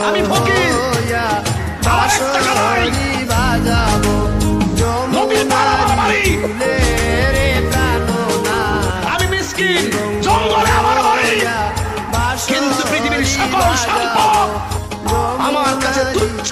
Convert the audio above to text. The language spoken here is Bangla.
আমি ফকির, আমার 1 টাকা নাই। নদীর পার আমার বাড়ি, আমি মিসকিন, জঙ্গলে আমার বাড়ি, কিন্তু পৃথিবীর সকল সম্পদ আমার কাছে তুচ্ছ।